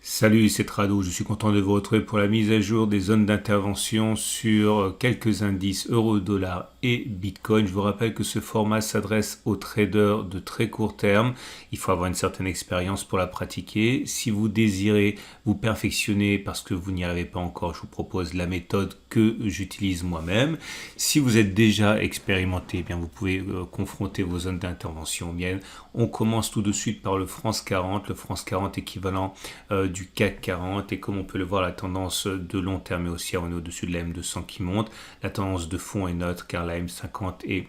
Salut, c'est Trado, je suis content de vous retrouver pour la mise à jour des zones d'intervention sur quelques indices euro, dollar et bitcoin. Je vous rappelle que ce format s'adresse aux traders de très court terme. Il faut avoir une certaine expérience pour la pratiquer. Si vous désirez vous perfectionner parce que vous n'y arrivez pas encore, je vous propose la méthode que j'utilise moi-même. Si vous êtes déjà expérimenté, eh bien vous pouvez confronter vos zones d'intervention miennes. On commence tout de suite par le France 40, le France 40 équivalent du CAC 40, et comme on peut le voir, la tendance de long terme est haussière, on est au-dessus de la M200 qui monte, la tendance de fond est neutre car la M50 est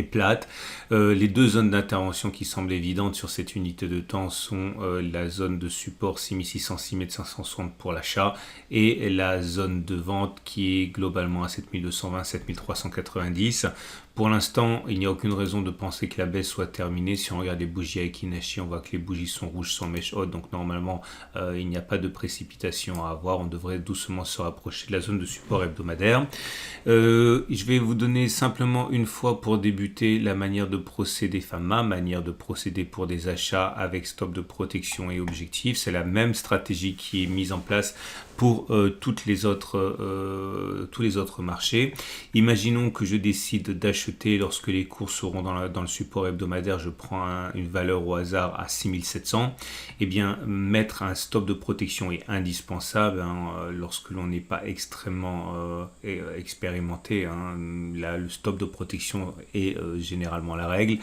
plate. Les deux zones d'intervention qui semblent évidentes sur cette unité de temps sont la zone de support 6600-6560 pour l'achat et la zone de vente qui est globalement à 7220-7390. Pour l'instant, il n'y a aucune raison de penser que la baisse soit terminée. Si on regarde les bougies avec Kinachi, on voit que les bougies sont rouges sans mèche haute. Donc normalement, il n'y a pas de précipitation à avoir. On devrait doucement se rapprocher de la zone de support hebdomadaire. Je vais vous donner simplement une fois pour débuter la manière de procéder, enfin ma manière de procéder pour des achats avec stop de protection et objectif. C'est la même stratégie qui est mise en place pour tous les autres marchés. Imaginons que je décide d'acheter lorsque les cours seront dans le support hebdomadaire, je prends une valeur au hasard à 6700. Eh bien, mettre un stop de protection est indispensable lorsque l'on n'est pas extrêmement expérimenté. Là, le stop de protection est généralement la règle.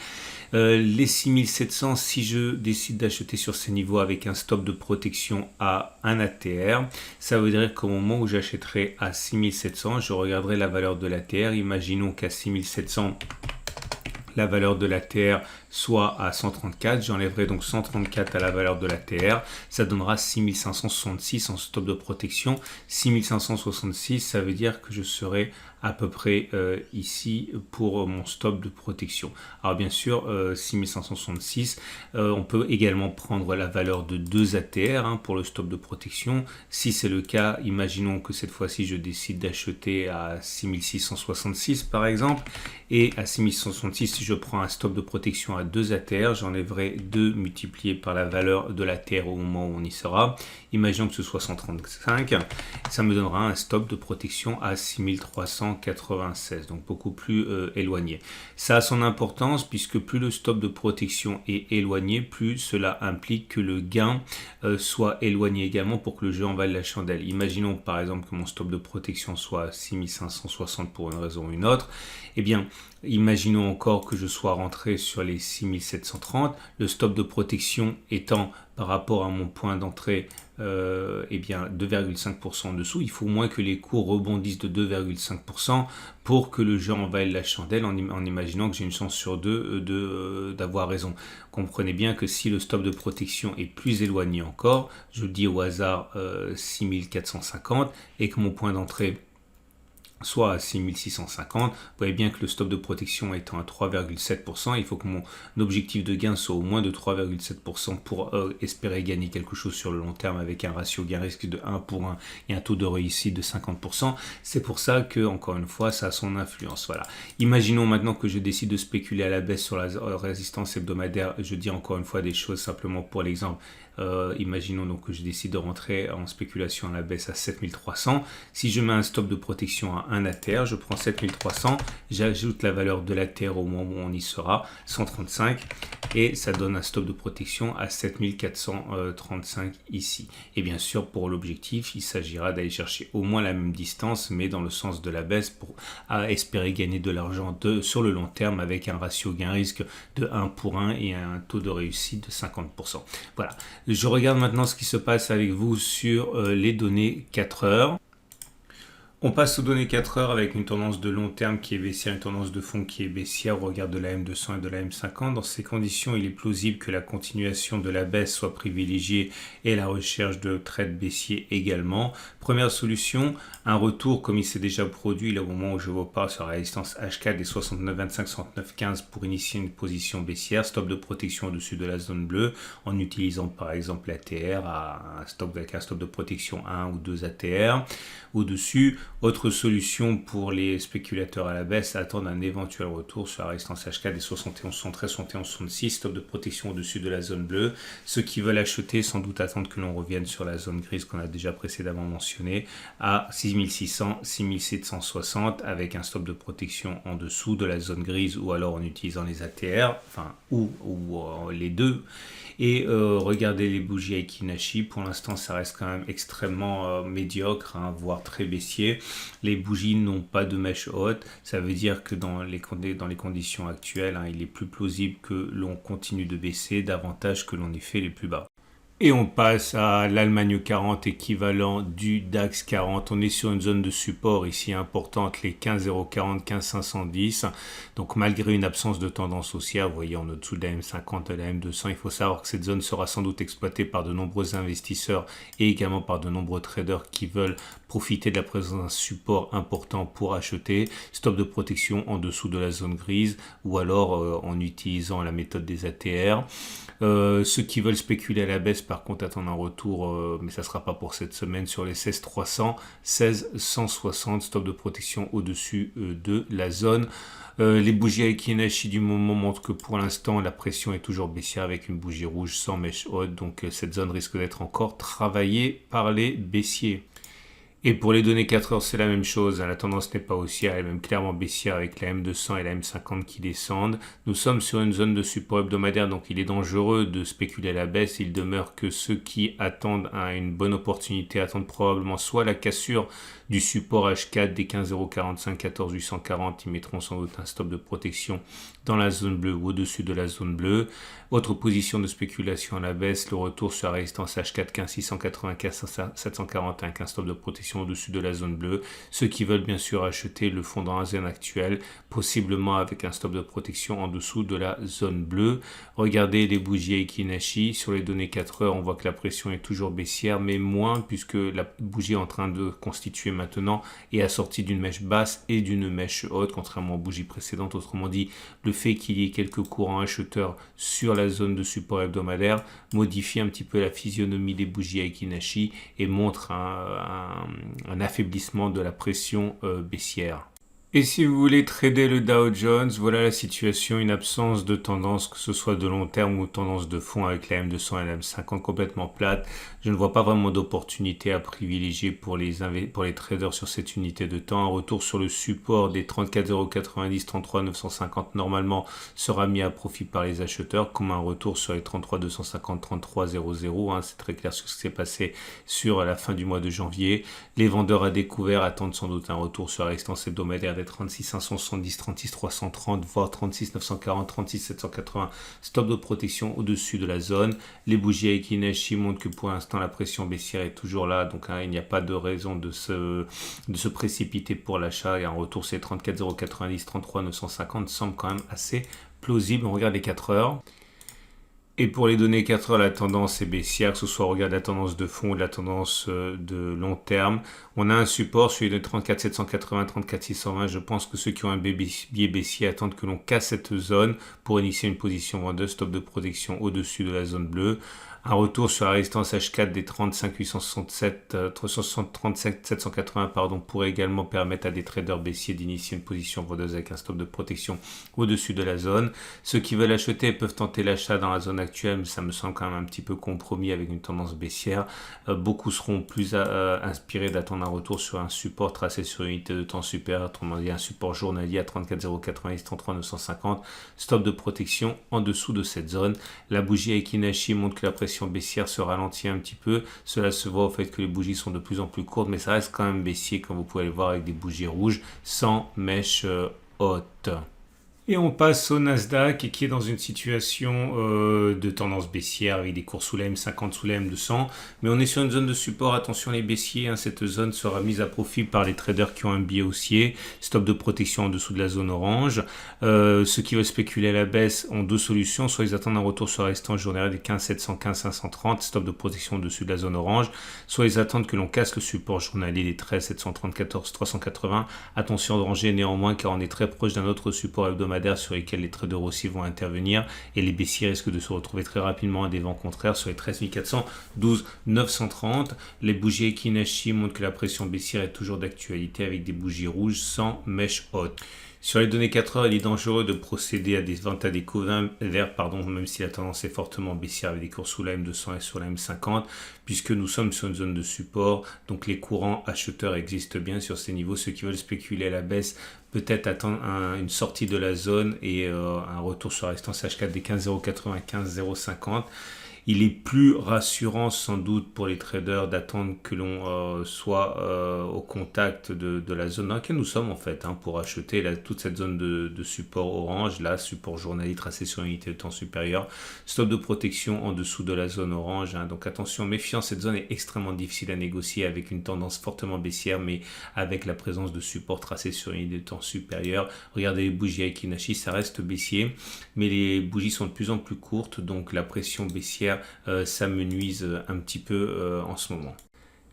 Les 6700, si je décide d'acheter sur ces niveaux avec un stop de protection à 1 ATR, ça veut dire qu'au moment où j'achèterai à 6700, je regarderai la valeur de l'ATR. Imaginons qu'à 6700, la valeur de l'ATR soit à 134, j'enlèverai donc 134 à la valeur de l'ATR, ça donnera 6566 en stop de protection. 6566, ça veut dire que je serai à peu près ici pour mon stop de protection. Alors bien sûr, 6566, on peut également prendre la valeur de 2 ATR pour le stop de protection. Si c'est le cas, imaginons que cette fois-ci je décide d'acheter à 6666 par exemple, et à 6666, si je prends un stop de protection à 2 ATR, j'enlèverai 2 multiplié par la valeur de l'ATR au moment où on y sera. Imaginons que ce soit 135, ça me donnera un stop de protection à 6396, donc beaucoup plus éloigné. Ça a son importance puisque plus le stop de protection est éloigné, plus cela implique que le gain soit éloigné également pour que le jeu en vaille la chandelle. Imaginons par exemple que mon stop de protection soit à 6560 pour une raison ou une autre. Eh bien, imaginons encore que je sois rentré sur les 6730, le stop de protection étant par rapport à mon point d'entrée 2,5% en dessous. Il faut au moins que les cours rebondissent de 2,5% pour que le jeu envahisse la chandelle en imaginant que j'ai une chance sur deux d'avoir raison. Comprenez bien que si le stop de protection est plus éloigné encore, je dis au hasard 6450 et que mon point d'entrée soit à 6650, vous voyez bien que le stop de protection étant à 3,7%, il faut que mon objectif de gain soit au moins de 3,7% pour espérer gagner quelque chose sur le long terme avec un ratio gain-risque de 1 pour 1 et un taux de réussite de 50%. C'est pour ça que, encore une fois, ça a son influence. Voilà. Imaginons maintenant que je décide de spéculer à la baisse sur la résistance hebdomadaire. Je dis encore une fois des choses simplement pour l'exemple. Imaginons donc que je décide de rentrer en spéculation à la baisse à 7300. Si je mets un stop de protection à 1 ATR, je prends 7300, j'ajoute la valeur de l'ATR au moment où on y sera, 135, et ça donne un stop de protection à 7435 ici. Et bien sûr, pour l'objectif, il s'agira d'aller chercher au moins la même distance, mais dans le sens de la baisse pour espérer gagner de l'argent sur le long terme avec un ratio gain-risque de 1 pour 1 et un taux de réussite de 50%. Voilà. Je regarde maintenant ce qui se passe avec vous sur les données 4 heures. On passe aux données 4 heures avec une tendance de long terme qui est baissière, une tendance de fond qui est baissière au regard de la M200 et de la M50. Dans ces conditions, il est plausible que la continuation de la baisse soit privilégiée et la recherche de trades baissiers également. Première solution, un retour comme il s'est déjà produit là, au moment où je vous parle sur la résistance H4 des 69,25, 69,15 pour initier une position baissière, stop de protection au-dessus de la zone bleue en utilisant par exemple l'ATR avec un stop de protection 1 ou 2 ATR au-dessus. Autre solution pour les spéculateurs à la baisse, attendre un éventuel retour sur la résistance H4 des 71,73, 71,66, stop de protection au-dessus de la zone bleue. Ceux qui veulent acheter, sans doute attendre que l'on revienne sur la zone grise qu'on a déjà précédemment mentionnée, à 6600, 6760, avec un stop de protection en dessous de la zone grise, ou alors en utilisant les ATR, ou les deux. Et regardez les bougies Aiki-Nashi, pour l'instant ça reste quand même extrêmement médiocre, voire très baissier. Les bougies n'ont pas de mèche haute, ça veut dire que dans les conditions actuelles, il est plus plausible que l'on continue de baisser davantage que l'on ait fait les plus bas. Et on passe à l'Allemagne 40, équivalent du DAX 40. On est sur une zone de support ici importante, les 15,040, 15,510. Donc malgré une absence de tendance haussière, vous voyez en dessous de la M50, de la M200, il faut savoir que cette zone sera sans doute exploitée par de nombreux investisseurs et également par de nombreux traders qui veulent profiter de la présence d'un support important pour acheter. Stop de protection en dessous de la zone grise ou alors en utilisant la méthode des ATR. Ceux qui veulent spéculer à la baisse, par contre, attendent un retour, mais ça ne sera pas pour cette semaine, sur les 16,300, 16,160, stop de protection au-dessus de la zone. Les bougies Aiki-Nashi du moment montrent que pour l'instant, la pression est toujours baissière avec une bougie rouge sans mèche haute, donc cette zone risque d'être encore travaillée par les baissiers. Et pour les données 4 heures, c'est la même chose. La tendance n'est pas haussière, elle est même clairement baissière avec la M200 et la M50 qui descendent. Nous sommes sur une zone de support hebdomadaire, donc il est dangereux de spéculer à la baisse. Il demeure que ceux qui attendent une bonne opportunité attendent probablement soit la cassure du support H4 des 15,045, 14,840. Ils mettront sans doute un stop de protection dans la zone bleue ou au-dessus de la zone bleue. Autre position de spéculation à la baisse, le retour sur la résistance H4 15,695, 741, un stop de protection au-dessus de la zone bleue. Ceux qui veulent bien sûr acheter le font dans la zone actuelle, possiblement avec un stop de protection en dessous de la zone bleue. Regardez les bougies Aiki-Nashi, sur les données 4 heures, on voit que la pression est toujours baissière, mais moins puisque la bougie est en train de constituer maintenant est assortie d'une mèche basse et d'une mèche haute, contrairement aux bougies précédentes. Autrement dit, le fait qu'il y ait quelques courants acheteurs sur la zone de support hebdomadaire modifie un petit peu la physionomie des bougies Aiki-Nashi et montre un affaiblissement de la pression baissière. Et si vous voulez trader le Dow Jones, voilà la situation, une absence de tendance, que ce soit de long terme ou tendance de fond avec la M200 et la M50 complètement plate. Je ne vois pas vraiment d'opportunité à privilégier pour les traders sur cette unité de temps. Un retour sur le support des 34,090, 33,950 normalement sera mis à profit par les acheteurs, comme un retour sur les 33,250, 33,00. C'est très clair sur ce qui s'est passé sur la fin du mois de janvier. Les vendeurs à découvert attendent sans doute un retour sur la résistance hebdomadaire des 36,570, 36,330, voire 36,940, 36,780. Stop de protection au-dessus de la zone. Les bougies Aiki-Nashi montrent que pour l'instant la pression baissière est toujours là, donc il n'y a pas de raison de se précipiter pour l'achat. Et un retour sur les 34,090, 33,950 semble quand même assez plausible. On regarde les 4 heures. Et pour les données 4 heures, la tendance est baissière, que ce soit on regarde la tendance de fond ou la tendance de long terme. On a un support sur les 34 780, 34 620. Je pense que ceux qui ont un biais baissier attendent que l'on casse cette zone pour initier une position vendeuse, stop de protection au-dessus de la zone bleue. Un retour sur la résistance H4 des 35 867, 37 780 pourrait également permettre à des traders baissiers d'initier une position vendeuse avec un stop de protection au-dessus de la zone. Ceux qui veulent acheter peuvent tenter l'achat dans la zone actuelle, mais ça me semble quand même un petit peu compromis avec une tendance baissière. Beaucoup seront plus inspirés d'attendre un retour sur un support tracé sur une unité de temps supérieure, autrement dit un support journalier à 34,090, 33,950. Stop de protection en dessous de cette zone. La bougie Aiki-Nashi montre que la pression baissière se ralentit un petit peu. Cela se voit au fait que les bougies sont de plus en plus courtes, mais ça reste quand même baissier, comme vous pouvez le voir avec des bougies rouges sans mèche haute. Et on passe au Nasdaq qui est dans une situation de tendance baissière avec des cours sous la M50, sous la M200. Mais on est sur une zone de support. Attention les baissiers, cette zone sera mise à profit par les traders qui ont un biais haussier. Stop de protection en dessous de la zone orange. Ceux qui veulent spéculer à la baisse ont deux solutions. Soit ils attendent un retour sur la résistance journalière des 15 715, 530. Stop de protection au-dessus de la zone orange. Soit ils attendent que l'on casse le support journalier des 13 734, 380. Attention de ranger néanmoins car on est très proche d'un autre support hebdomadaire hebdomadaires sur lesquels les traders aussi vont intervenir et les baissiers risquent de se retrouver très rapidement à des vents contraires sur les 13 400, 12 930. Les bougies Ekinashi montrent que la pression baissière est toujours d'actualité avec des bougies rouges sans mèche haute. Sur les données 4 heures, il est dangereux de procéder à des ventes à découvert, même si la tendance est fortement baissière avec des cours sous la M200 et sur la M50, puisque nous sommes sur une zone de support. Donc les courants acheteurs existent bien sur ces niveaux. Ceux qui veulent spéculer à la baisse, peut-être attendre une sortie de la zone et un retour sur la résistance H4 des 15,095, 0,50. Il est plus rassurant sans doute pour les traders d'attendre que l'on soit au contact de la zone dans laquelle nous sommes en fait, pour acheter toute cette zone de support orange, là, support journalier tracé sur une unité de temps supérieure, stop de protection en dessous de la zone orange. Donc attention, méfiant, cette zone est extrêmement difficile à négocier avec une tendance fortement baissière, mais avec la présence de support tracé sur une unité de temps supérieure. Regardez les bougies Ekinashi, ça reste baissier, mais les bougies sont de plus en plus courtes, donc la pression baissière s'amenuise un petit peu en ce moment.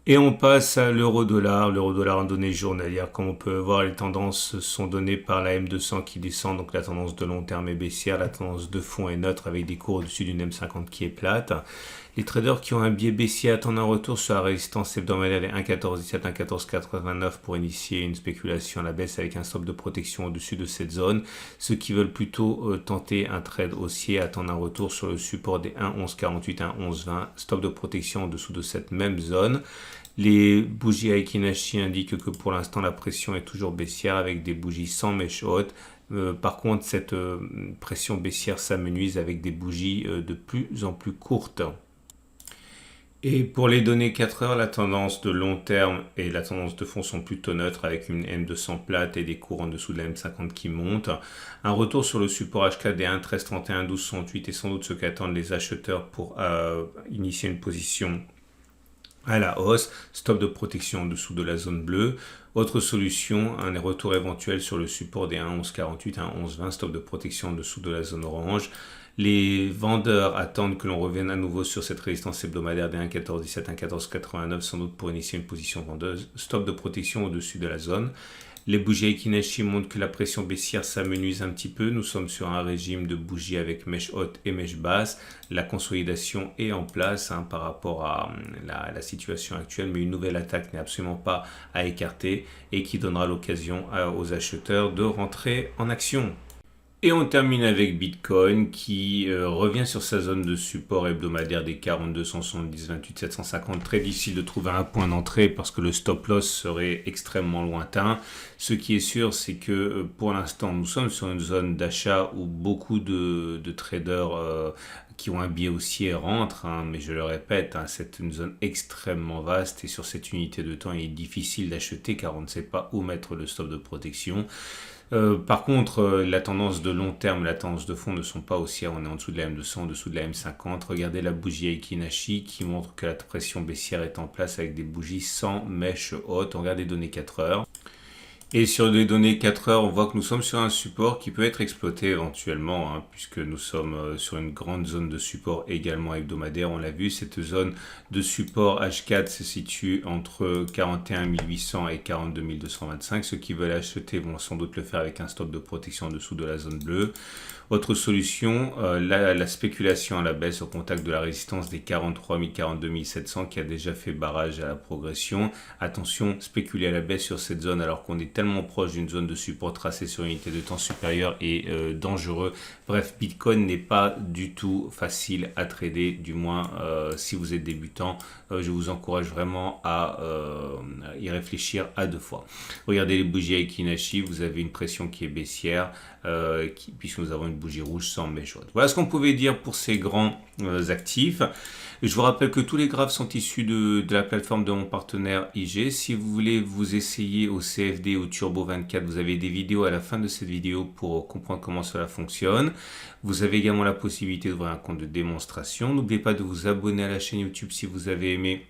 Et on passe à l'euro-dollar. L'euro-dollar en données journalières. Comme on peut voir, les tendances sont données par la M200 qui descend. Donc la tendance de long terme est baissière. La tendance de fond est neutre avec des cours au-dessus d'une M50 qui est plate. Les traders qui ont un biais baissier attendent un retour sur la résistance hebdomadaire des 1,1417, 1,1489 pour initier une spéculation à la baisse avec un stop de protection au-dessus de cette zone. Ceux qui veulent plutôt tenter un trade haussier attendent un retour sur le support des 1,1148, 1,1120, stop de protection en dessous de cette même zone. Les bougies Ekinashi indiquent que pour l'instant la pression est toujours baissière avec des bougies sans mèche haute. Par contre, cette pression baissière s'amenuise avec des bougies de plus en plus courtes. Et pour les données 4 heures, la tendance de long terme et la tendance de fond sont plutôt neutres avec une M200 plate et des cours en dessous de la M50 qui montent. Un retour sur le support H4 des 1,1331, 12,68 est sans doute ce qu'attendent les acheteurs pour initier une position à la hausse, stop de protection en dessous de la zone bleue. Autre solution, un retour éventuel sur le support des 1,1148, 1,1120, stop de protection en dessous de la zone orange. Les vendeurs attendent que l'on revienne à nouveau sur cette résistance hebdomadaire des 1,1417, 1,1489, sans doute pour initier une position vendeuse, stop de protection au-dessus de la zone. Les bougies Ekinashi montrent que la pression baissière s'amenuise un petit peu. Nous sommes sur un régime de bougies avec mèche haute et mèche basse. La consolidation est en place par rapport à la situation actuelle, mais une nouvelle attaque n'est absolument pas à écarter et qui donnera l'occasion aux acheteurs de rentrer en action. Et on termine avec Bitcoin qui revient sur sa zone de support hebdomadaire des 42 170 28 750. Très difficile de trouver un point d'entrée parce que le stop loss serait extrêmement lointain. Ce qui est sûr, c'est que pour l'instant, nous sommes sur une zone d'achat où beaucoup de traders qui ont un biais haussier rentrent, mais je le répète, c'est une zone extrêmement vaste et sur cette unité de temps, il est difficile d'acheter car on ne sait pas où mettre le stop de protection. Par contre, la tendance de long terme et la tendance de fond ne sont pas haussières. On est en dessous de la M200, en dessous de la M50. Regardez la bougie Ekinashi qui montre que la pression baissière est en place avec des bougies sans mèche haute. On regarde les données 4 heures. Et sur les données 4 heures, on voit que nous sommes sur un support qui peut être exploité éventuellement, puisque nous sommes sur une grande zone de support également hebdomadaire. On l'a vu, cette zone de support H4 se situe entre 41 800 et 42 225. Ceux qui veulent acheter vont sans doute le faire avec un stop de protection en dessous de la zone bleue. Autre solution, la spéculation à la baisse au contact de la résistance des 43 000, 42 700 qui a déjà fait barrage à la progression. Attention, spéculer à la baisse sur cette zone alors qu'on est tellement proche d'une zone de support tracée sur une unité de temps supérieure est dangereux. Bref, Bitcoin n'est pas du tout facile à trader, du moins si vous êtes débutant. Je vous encourage vraiment à y réfléchir à 2 fois. Regardez les bougies Ekinashi, vous avez une pression qui est baissière puisque nous avons une bougie rouge sans mèche haute. Voilà ce qu'on pouvait dire pour ces grands actifs. Je vous rappelle que tous les graphes sont issus de la plateforme de mon partenaire IG. Si vous voulez vous essayer au CFD ou Turbo 24, vous avez des vidéos à la fin de cette vidéo pour comprendre comment cela fonctionne. Vous avez également la possibilité d'ouvrir un compte de démonstration. N'oubliez pas de vous abonner à la chaîne YouTube si vous avez aimé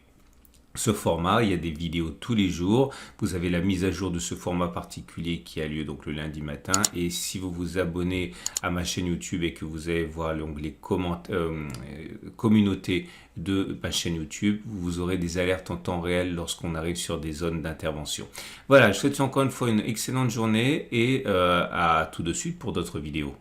ce format, il y a des vidéos tous les jours. Vous avez la mise à jour de ce format particulier qui a lieu donc le lundi matin. Et si vous vous abonnez à ma chaîne YouTube et que vous allez voir l'onglet communauté de ma chaîne YouTube, vous aurez des alertes en temps réel lorsqu'on arrive sur des zones d'intervention. Voilà, je vous souhaite encore une fois une excellente journée et à tout de suite pour d'autres vidéos.